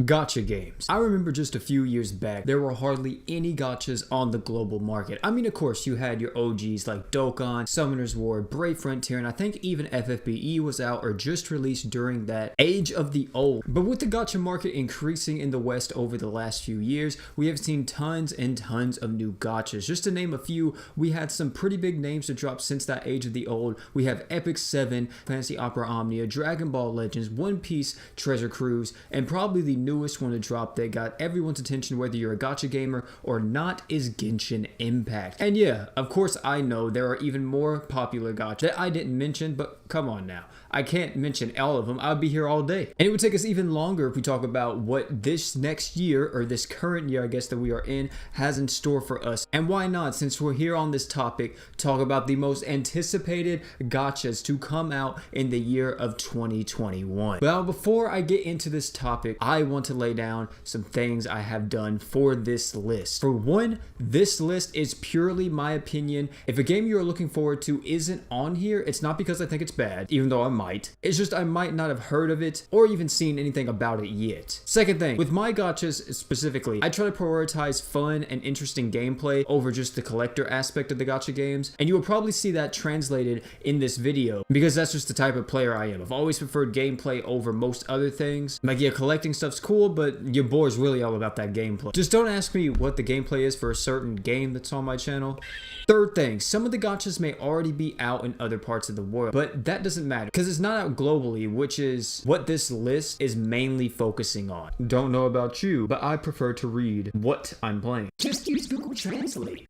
Gacha games. I remember just a few years back, there were hardly any gachas on the global market. I mean, of course, you had your OGs like Dokkan, Summoner's War, Brave Frontier, and I think even FFBE was out or just released during that age of the old. But with the gacha market increasing in the West over the last few years, we have seen tons and tons of new gachas. Just to name a few, we had some pretty big names to drop since that age of the old. We have Epic 7, Fantasy Opera Omnia, Dragon Ball Legends, One Piece, Treasure Cruise, and probably the newest one to drop that got everyone's attention whether you're a gacha gamer or not is Genshin Impact. And yeah, of course I know there are even more popular gacha that I didn't mention, but come on now. I can't mention all of them. I'll be here all day. And it would take us even longer if we talk about what this next year, or this current year I guess that we are in, has in store for us. And why not, since we're here on this topic, talk about the most anticipated gachas to come out in the year of 2021. Well, before I get into this topic, I want to lay down some things I have done for this list. For one, this list is purely my opinion. If a game you are looking forward to isn't on here, it's not because I think it's bad, even though I might. It's just I might not have heard of it or even seen anything about it yet. Second thing, with my gachas specifically, I try to prioritize fun and interesting gameplay over just the collector aspect of the gacha games, and you will probably see that translated in this video because that's just the type of player I am. I've always preferred gameplay over most other things. Like, yeah, collecting stuff's cool, but your boy's really all about that gameplay. Just don't ask me what the gameplay is for a certain game that's on my channel. Third thing, some of the gachas may already be out in other parts of the world, but that doesn't matter because it's not out globally, which is what this list is mainly focusing on. Don't know about you, but I prefer to read what I'm playing. Just use Google Translate.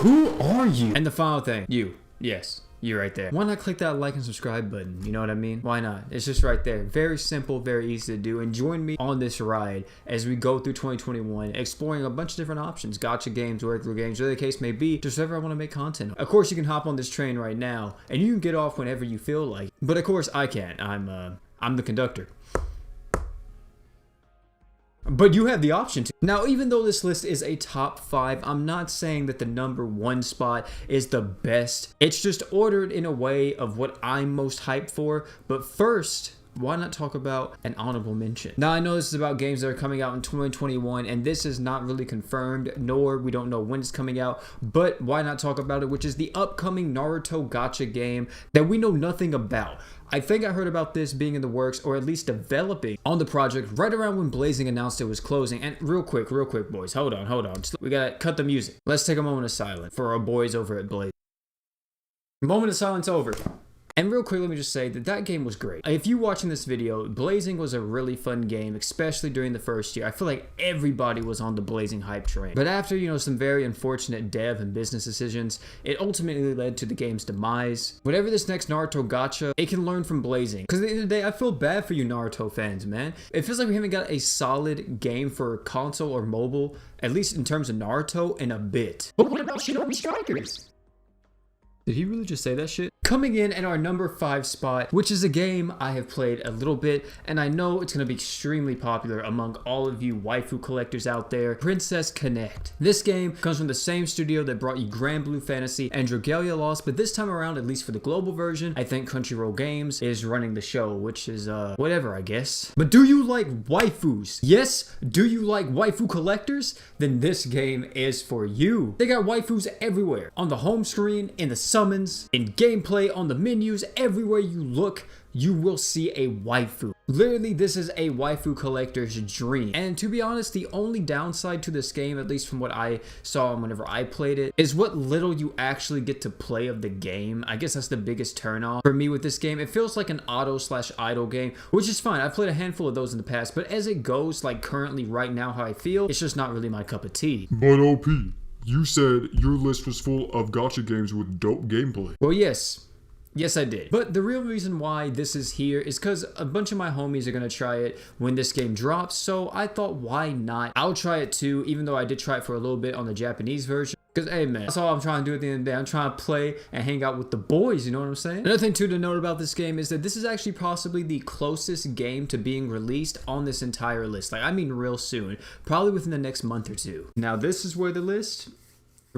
Who are you? And the final thing, you. Yes. You right there. Why not click that like and subscribe button? You know what I mean? Why not? It's just right there. Very simple, very easy to do. And join me on this ride as we go through 2021, exploring a bunch of different options. Gacha games, regular games, whatever the case may be. Just whatever I want to make content on. Of course, you can hop on this train right now and you can get off whenever you feel like. But of course, I can't. I'm the conductor. But you have the option to. Now, even though this list is a top 5, I'm not saying that the number 1 spot is the best. It's just ordered in a way of what I'm most hyped for. But first, why not talk about an honorable mention? Now, I know this is about games that are coming out in 2021, and this is not really confirmed, nor we don't know when it's coming out, but why not talk about it, which is the upcoming Naruto gacha game that we know nothing about. I think I heard about this being in the works, or at least developing on the project right around when Blazing announced it was closing. And real quick boys, hold on. We gotta cut the music. Let's take a moment of silence for our boys over at Blazing. Moment of silence over. And real quick, let me just say that that game was great. If you're watching this video, Blazing was a really fun game, especially during the first year. I feel like everybody was on the Blazing hype train. But after, you know, some very unfortunate dev and business decisions, it ultimately led to the game's demise. Whatever this next Naruto gacha, it can learn from Blazing. Because at the end of the day, I feel bad for you Naruto fans, man. It feels like we haven't got a solid game for console or mobile, at least in terms of Naruto, in a bit. But what about Shinobi Strikers? Did he really just say that shit? Coming in at our number 5 spot, which is a game I have played a little bit, and I know it's going to be extremely popular among all of you waifu collectors out there, Princess Connect. This game comes from the same studio that brought you Grand Blue Fantasy and Dragalia Lost, but this time around, at least for the global version, I think Crunchyroll Games is running the show, which is, whatever, I guess. But do you like waifus? Yes? Do you like waifu collectors? Then this game is for you. They got waifus everywhere. On the home screen, in the summons, in gameplay, on the menus, everywhere you look, you will see a waifu. Literally, this is a waifu collector's dream. And to be honest, the only downside to this game, at least from what I saw whenever I played it, is what little you actually get to play of the game. I guess that's the biggest turnoff for me with this game. It feels like an auto/idle game, which is fine. I've played a handful of those in the past, but as it goes, like currently right now how I feel, it's just not really my cup of tea. But OP, you said your list was full of gacha games with dope gameplay. Well, yes. Yes, I did. But the real reason why this is here is because a bunch of my homies are going to try it when this game drops. So I thought, why not? I'll try it too, even though I did try it for a little bit on the Japanese version. Because, hey, man, that's all I'm trying to do at the end of the day. I'm trying to play and hang out with the boys, you know what I'm saying? Another thing, too, to note about this game is that this is actually possibly the closest game to being released on this entire list. Like, I mean real soon. Probably within the next month or two. Now, this is where the list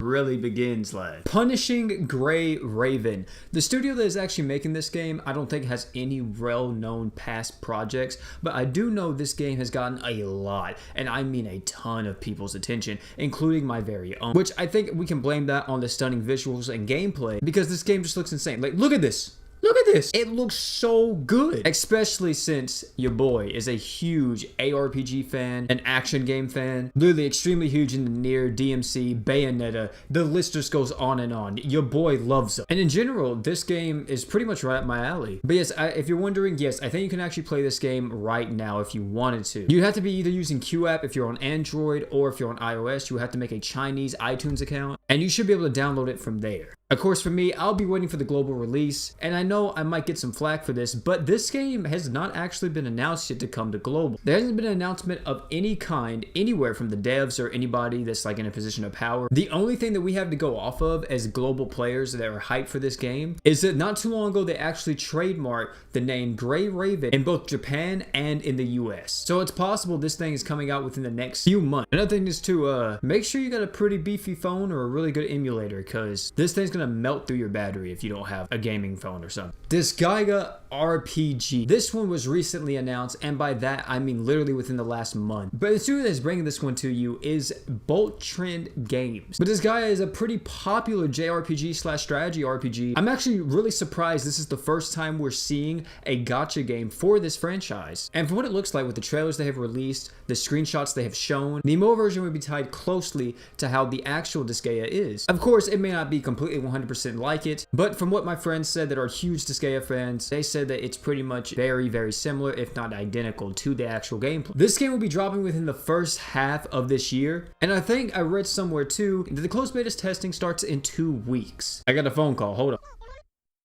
really begins, lad. Punishing Gray Raven. The studio that is actually making this game, I don't think has any well-known past projects, but I do know this game has gotten a lot, and I mean a ton of people's attention, including my very own, which I think we can blame that on the stunning visuals and gameplay, because this game just looks insane. Like, look at this. Look at this. It looks so good, especially since your boy is a huge ARPG fan, an action game fan, literally extremely huge in the Nier, DMC, Bayonetta. The list just goes on and on. Your boy loves them. And in general, this game is pretty much right up my alley. But yes, if you're wondering, yes, I think you can actually play this game right now if you wanted to. You have to be either using QApp if you're on Android, or if you're on iOS, you have to make a Chinese iTunes account, and you should be able to download it from there. Of course, for me, I'll be waiting for the global release, and I know I might get some flack for this, but this game has not actually been announced yet to come to global. There hasn't been an announcement of any kind anywhere from the devs or anybody that's like in a position of power. The only thing that we have to go off of as global players that are hyped for this game is that not too long ago they actually trademarked the name Gray Raven in both Japan and in the US. So it's possible this thing is coming out within the next few months. Another thing is to make sure you got a pretty beefy phone or a really good emulator, because this thing's gonna melt through your battery if you don't have a gaming phone or something. Diskaea RPG. This one was recently announced, and by that I mean literally within the last month. But the studio that's bringing this one to you is Bolt Trend Games. But Diskaea is a pretty popular JRPG/strategy RPG. I'm actually really surprised this is the first time we're seeing a gacha game for this franchise. And from what it looks like with the trailers they have released, the screenshots they have shown, the MOBA version would be tied closely to how the actual Diskaea is. Of course, it may not be completely 100% like it, but from what my friends said that are huge Diskaea fans, they said that it's pretty much very, very similar, if not identical, to the actual gameplay. This game will be dropping within the first half of this year, and I think I read somewhere too that the closed beta testing starts in 2 weeks. I got a phone call, hold on.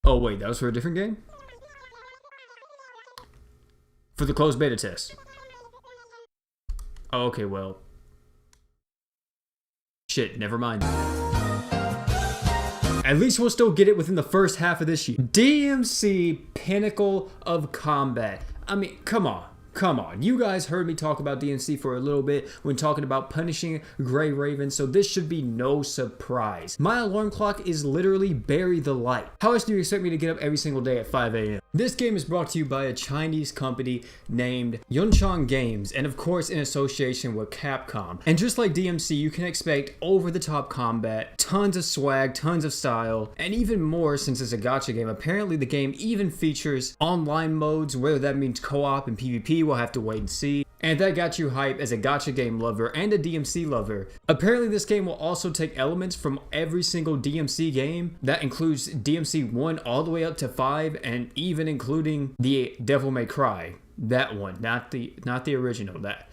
Oh wait, that was for a different game? For the closed beta test. Oh, okay, well. Shit, never mind. At least we'll still get it within the first half of this year. DMC Pinnacle of Combat. I mean, come on. Come on, you guys heard me talk about DMC for a little bit when talking about punishing Gray Raven, so this should be no surprise. My alarm clock is literally bury the light. How else do you expect me to get up every single day at 5 a.m.? This game is brought to you by a Chinese company named Yunchang Games, and of course in association with Capcom. And just like DMC, you can expect over-the-top combat, tons of swag, tons of style, and even more since it's a gacha game. Apparently the game even features online modes, whether that means co-op and PvP, we'll have to wait and see. And that got you hype as a gacha game lover and a DMC lover. Apparently this game will also take elements from every single DMC game. That includes DMC 1 all the way up to 5, and even including the Devil May Cry. That one, not the original. That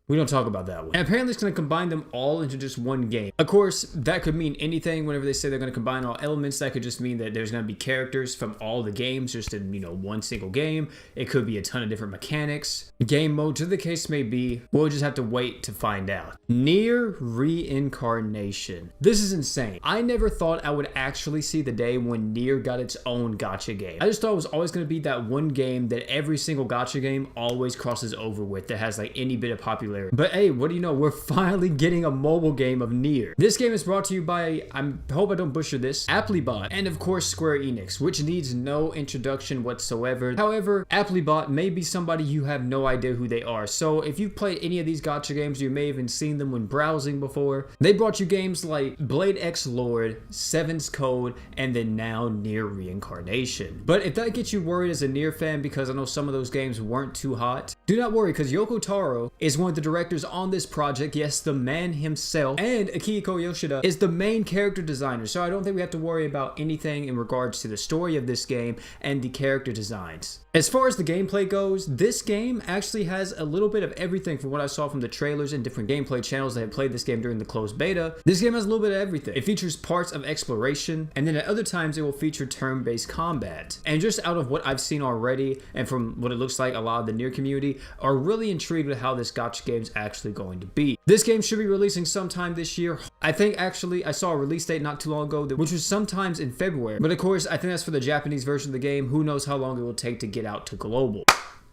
we don't talk about that one. And apparently it's going to combine them all into just one game. Of course, that could mean anything. Whenever they say they're going to combine all elements, that could just mean that there's going to be characters from all the games just in, one single game. It could be a ton of different mechanics, game modes, whatever the case may be. We'll just have to wait to find out. Nier Reincarnation. This is insane. I never thought I would actually see the day when Nier got its own gacha game. I just thought it was always going to be that one game that every single gacha game always crosses over with, that has like any bit of popularity. But hey, what do you know? We're finally getting a mobile game of Nier. This game is brought to you by, I hope I don't butcher this, Applebot, and of course Square Enix, which needs no introduction whatsoever. However, Applebot may be somebody you have no idea who they are. So if you've played any of these gacha games, you may have even seen them when browsing before. They brought you games like Blade X Lord, Seven's Code, and then now Nier Reincarnation. But if that gets you worried as a Nier fan, because I know some of those games weren't too hot, do not worry, because Yoko Taro is one of the directors on this project. Yes, the man himself. And Akihiko Yoshida is the main character designer, so I don't think we have to worry about anything in regards to the story of this game and the character designs. As far as the gameplay goes, this game actually has a little bit of everything from what I saw from the trailers and different gameplay channels that had played this game during the closed beta. This game has a little bit of everything. It features parts of exploration, and then at other times it will feature turn-based combat. And just out of what I've seen already, and from what it looks like a lot of the Nier community are really intrigued with how this gacha game is actually going to be. This game should be releasing sometime this year. I think actually I saw a release date not too long ago, which was sometimes in February. But of course, I think that's for the Japanese version of the game. Who knows how long it will take to get out to global.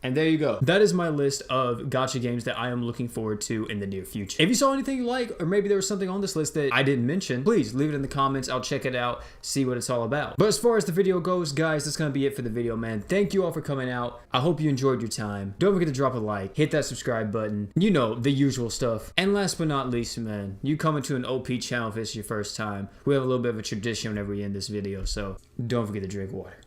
And there you go. That is my list of gacha games that I am looking forward to in the near future. If you saw anything you like, or maybe there was something on this list that I didn't mention, please leave it in the comments. I'll check it out, see what it's all about. But as far as the video goes, guys, that's gonna be it for the video, man. Thank you all for coming out. I hope you enjoyed your time. Don't forget to drop a like, hit that subscribe button, you know, the usual stuff. And last but not least, man, you coming to an OP channel if it's your first time. We have a little bit of a tradition whenever we end this video, so don't forget to drink water.